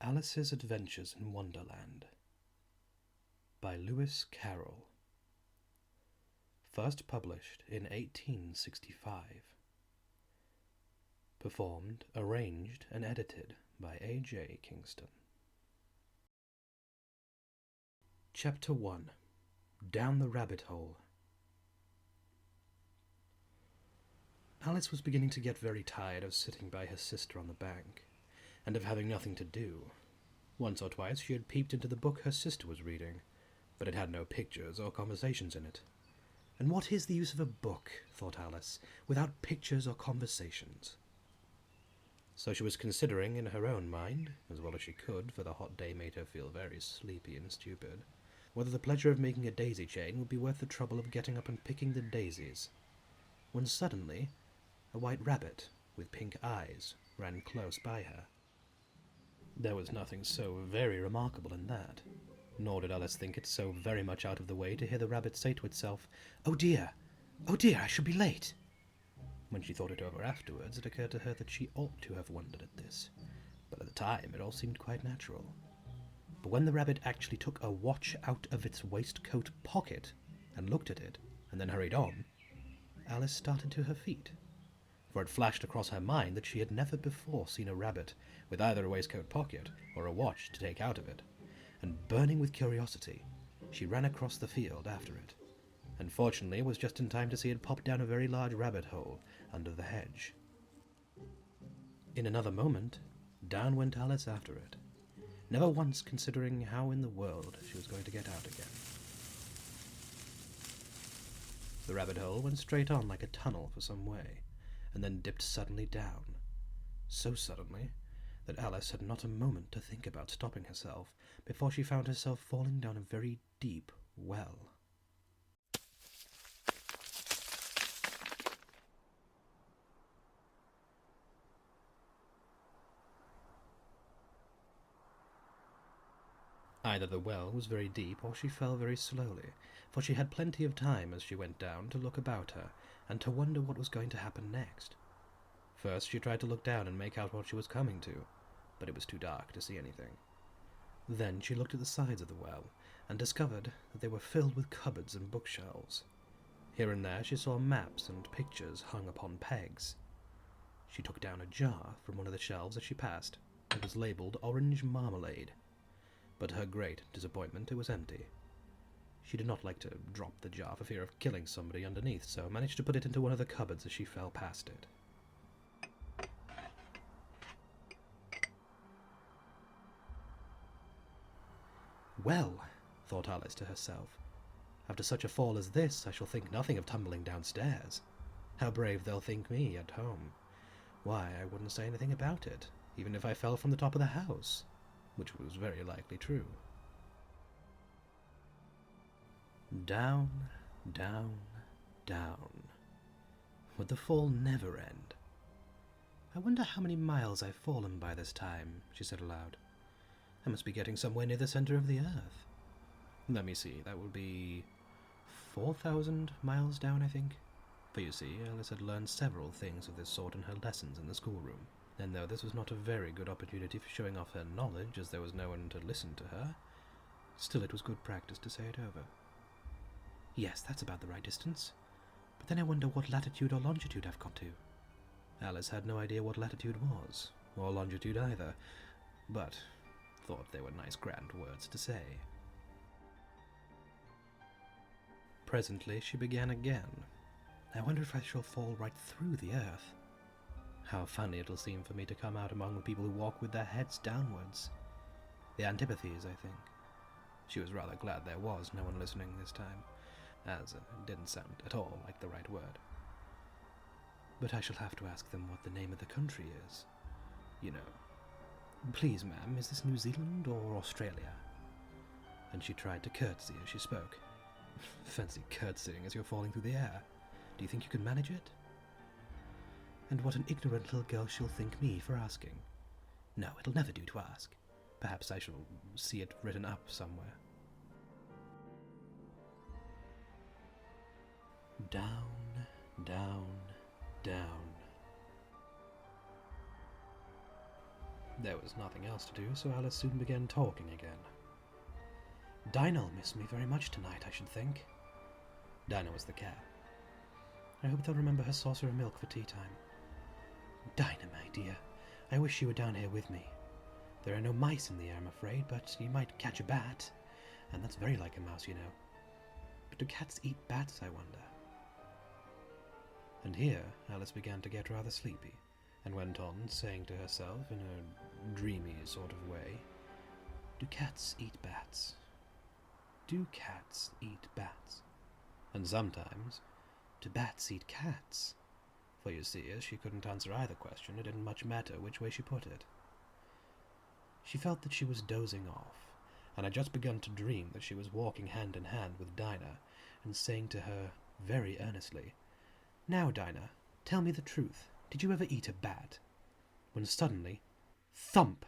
Alice's Adventures in Wonderland by Lewis Carroll. First published in 1865. Performed, arranged, and edited by A.J. Kingston. Chapter 1. Down the Rabbit Hole. Alice was beginning to get very tired of sitting by her sister on the bank, and of having nothing to do. Once or twice she had peeped into the book her sister was reading, but it had no pictures or conversations in it. And what is the use of a book, thought Alice, without pictures or conversations? So she was considering in her own mind, as well as she could, for the hot day made her feel very sleepy and stupid, whether the pleasure of making a daisy chain would be worth the trouble of getting up and picking the daisies, when suddenly a white rabbit with pink eyes ran close by her. There was nothing so very remarkable in that, nor did Alice think it so very much out of the way to hear the rabbit say to itself, oh dear, I shall be late." When she thought it over afterwards, it occurred to her that she ought to have wondered at this, but at the time it all seemed quite natural. But when the rabbit actually took a watch out of its waistcoat pocket and looked at it, and then hurried on, Alice started to her feet, for it flashed across her mind that she had never before seen a rabbit with either a waistcoat pocket or a watch to take out of it, and burning with curiosity, she ran across the field after it, and fortunately was just in time to see it pop down a very large rabbit hole under the hedge. In another moment, down went Alice after it, never once considering how in the world she was going to get out again. The rabbit hole went straight on like a tunnel for some way, and then dipped suddenly down, so suddenly that Alice had not a moment to think about stopping herself before she found herself falling down a very deep well. Either the well was very deep or she fell very slowly, for she had plenty of time as she went down to look about her and to wonder what was going to happen next. First she tried to look down and make out what she was coming to, but it was too dark to see anything. Then she looked at the sides of the well, and discovered that they were filled with cupboards and bookshelves. Here and there she saw maps and pictures hung upon pegs. She took down a jar from one of the shelves as she passed. It was labelled Orange Marmalade, but to her great disappointment it was empty. She did not like to drop the jar for fear of killing somebody underneath, so managed to put it into one of the cupboards as she fell past it. Well, thought Alice to herself, after such a fall as this I shall think nothing of tumbling downstairs. How brave they'll think me at home. Why, I wouldn't say anything about it, even if I fell from the top of the house, which was very likely true. Down, down, down. Would the fall never end? I wonder how many miles I've fallen by this time, she said aloud. I must be getting somewhere near the center of the earth. Let me see, that would be 4,000 miles down, I think. For you see, Alice had learned several things of this sort in her lessons in the schoolroom, and though this was not a very good opportunity for showing off her knowledge, as there was no one to listen to her, still it was good practice to say it over. Yes, that's about the right distance. But then I wonder what latitude or longitude I've got to. Alice had no idea what latitude was, or longitude either, but thought they were nice grand words to say. Presently she began again. I wonder if I shall fall right through the earth. How funny it'll seem for me to come out among the people who walk with their heads downwards. The antipathies, I think. She was rather glad there was no one listening this time, as it didn't sound at all like the right word. But I shall have to ask them what the name of the country is. You know. Please, ma'am, is this New Zealand or Australia? And she tried to curtsy as she spoke. Fancy curtsying as you're falling through the air. Do you think you can manage it? And what an ignorant little girl she'll think me for asking. No, it'll never do to ask. Perhaps I shall see it written up somewhere. Down, down, down. There was nothing else to do, so Alice soon began talking again. "Dinah'll miss me very much tonight, I should think." Dinah was the cat. "I hope they'll remember her saucer of milk for tea time. Dinah, my dear, I wish you were down here with me. There are no mice in the air, I'm afraid, but you might catch a bat, and that's very like a mouse, you know. But do cats eat bats, I wonder?" And here Alice began to get rather sleepy, and went on saying to herself in a dreamy sort of way, "Do cats eat bats? Do cats eat bats? And sometimes, do bats eat cats?" For you see, as she couldn't answer either question, it didn't much matter which way she put it. She felt that she was dozing off, and had just begun to dream that she was walking hand in hand with Dinah, and saying to her very earnestly, "Now, Dinah, tell me the truth. Did you ever eat a bat?" When suddenly, thump!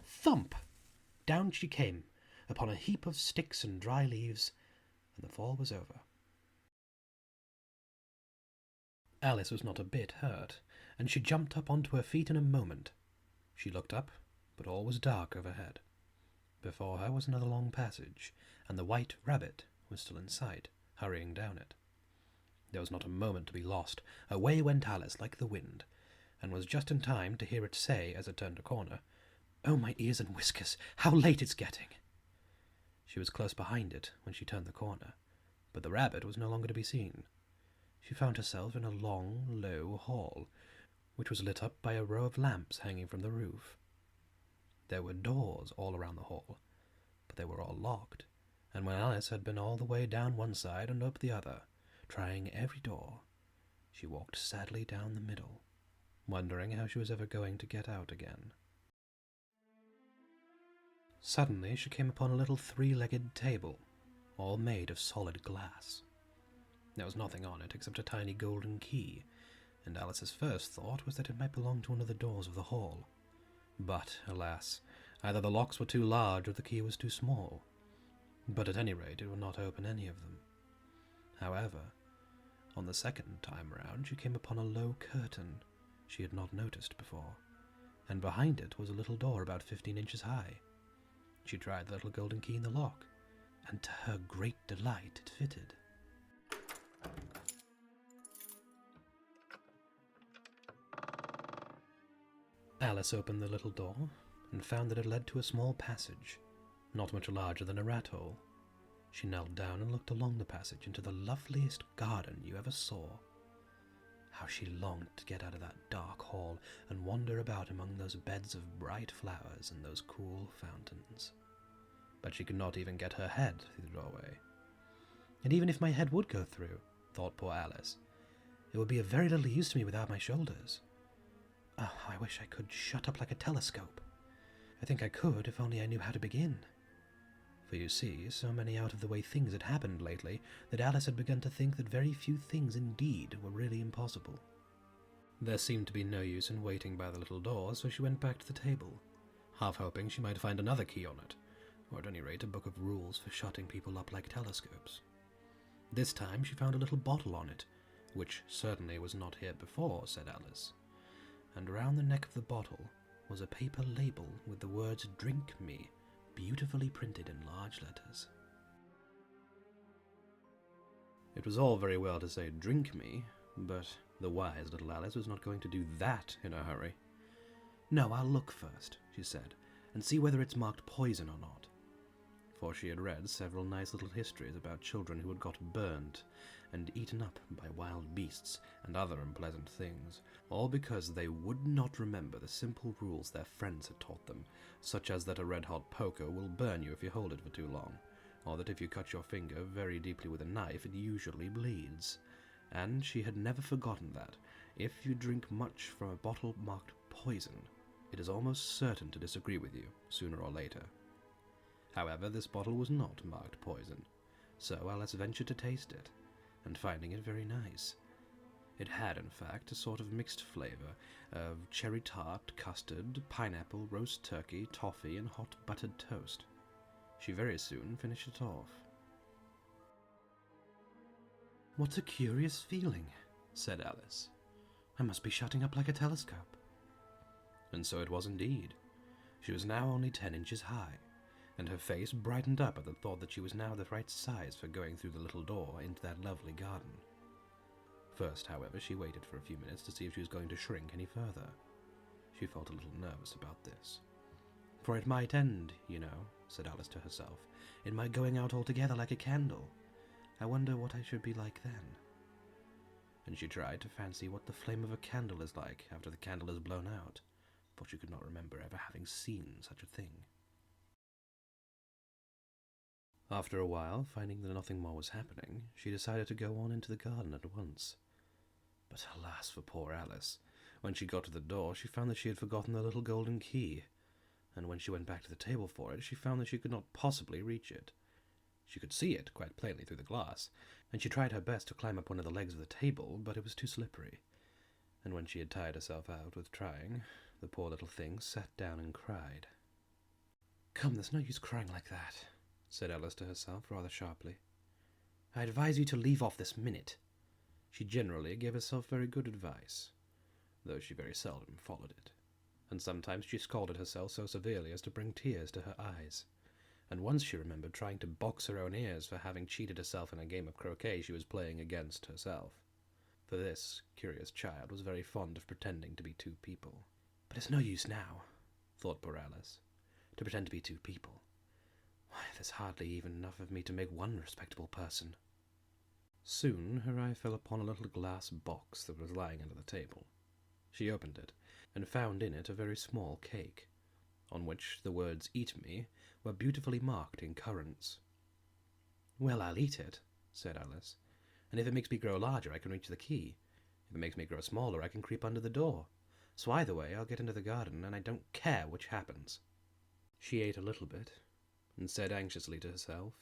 Thump! Down she came, upon a heap of sticks and dry leaves, and the fall was over. Alice was not a bit hurt, and she jumped up onto her feet in a moment. She looked up, but all was dark overhead. Before her was another long passage, and the white rabbit was still in sight, hurrying down it. There was not a moment to be lost. Away went Alice like the wind, and was just in time to hear it say, as it turned a corner, "Oh, my ears and whiskers, how late it's getting!" She was close behind it when she turned the corner, but the rabbit was no longer to be seen. She found herself in a long, low hall, which was lit up by a row of lamps hanging from the roof. There were doors all around the hall, but they were all locked, and when Alice had been all the way down one side and up the other, trying every door, she walked sadly down the middle, wondering how she was ever going to get out again. Suddenly she came upon a little three-legged table, all made of solid glass. There was nothing on it except a tiny golden key, and Alice's first thought was that it might belong to one of the doors of the hall. But, alas, either the locks were too large or the key was too small. But at any rate it would not open any of them. However, on the second time round she came upon a low curtain she had not noticed before, and behind it was a little door about 15 inches high. She tried the little golden key in the lock, and to her great delight it fitted. Alice opened the little door, and found that it led to a small passage, not much larger than a rat hole. She knelt down and looked along the passage into the loveliest garden you ever saw. How she longed to get out of that dark hall and wander about among those beds of bright flowers and those cool fountains. But she could not even get her head through the doorway. And even if my head would go through, thought poor Alice, it would be of very little use to me without my shoulders. Oh, I wish I could shut up like a telescope. I think I could if only I knew how to begin. For you see, so many out-of-the-way things had happened lately that Alice had begun to think that very few things indeed were really impossible. There seemed to be no use in waiting by the little door, so she went back to the table, half hoping she might find another key on it, or at any rate a book of rules for shutting people up like telescopes. This time she found a little bottle on it, which certainly was not here before, said Alice, and round the neck of the bottle was a paper label with the words "Drink Me" beautifully printed in large letters. It was all very well to say "drink me," but the wise little Alice was not going to do that in a hurry. "No, I'll look first," she said, "and see whether it's marked poison or not." For she had read several nice little histories about children who had got burnt and eaten up by wild beasts and other unpleasant things, all because they would not remember the simple rules their friends had taught them, such as that a red-hot poker will burn you if you hold it for too long, or that if you cut your finger very deeply with a knife it usually bleeds. And she had never forgotten that, if you drink much from a bottle marked poison, it is almost certain to disagree with you, sooner or later. However, this bottle was not marked poison, so Alice ventured to taste it, and finding it very nice. It had, in fact, a sort of mixed flavour of cherry tart, custard, pineapple, roast turkey, toffee, and hot buttered toast. She very soon finished it off. "What a curious feeling," said Alice. "I must be shutting up like a telescope." And so it was indeed. She was now only 10 inches high, and her face brightened up at the thought that she was now the right size for going through the little door into that lovely garden. First, however, she waited for a few minutes to see if she was going to shrink any further. She felt a little nervous about this. "For it might end, you know," said Alice to herself, "in my going out altogether like a candle. I wonder what I should be like then." And she tried to fancy what the flame of a candle is like after the candle is blown out, for she could not remember ever having seen such a thing. After a while, finding that nothing more was happening, she decided to go on into the garden at once. But alas for poor Alice! When she got to the door, she found that she had forgotten the little golden key, and when she went back to the table for it, she found that she could not possibly reach it. She could see it quite plainly through the glass, and she tried her best to climb up one of the legs of the table, but it was too slippery. And when she had tired herself out with trying, the poor little thing sat down and cried. "Come, there's no use crying like that," said Alice to herself rather sharply. "I advise you to leave off this minute." She generally gave herself very good advice, though she very seldom followed it, and sometimes she scolded herself so severely as to bring tears to her eyes, and once she remembered trying to box her own ears for having cheated herself in a game of croquet she was playing against herself. For this curious child was very fond of pretending to be two people. "But it's no use now," thought poor Alice, "to pretend to be two people. Why, there's hardly even enough of me to make one respectable person." Soon her eye fell upon a little glass box that was lying under the table. She opened it, and found in it a very small cake, on which the words "Eat me" were beautifully marked in currants. "Well, I'll eat it," said Alice, "and if it makes me grow larger I can reach the key. If it makes me grow smaller I can creep under the door. So either way I'll get into the garden, and I don't care which happens." She ate a little bit, and said anxiously to herself,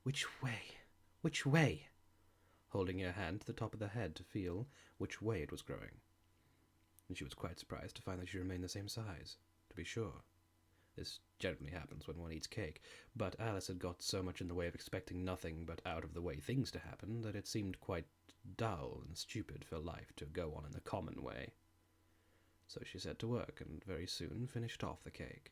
"Which way? Which way?" holding her hand to the top of the head to feel which way it was growing. And she was quite surprised to find that she remained the same size, to be sure. This generally happens when one eats cake, but Alice had got so much in the way of expecting nothing but out-of-the-way things to happen that it seemed quite dull and stupid for life to go on in the common way. So she set to work and very soon finished off the cake.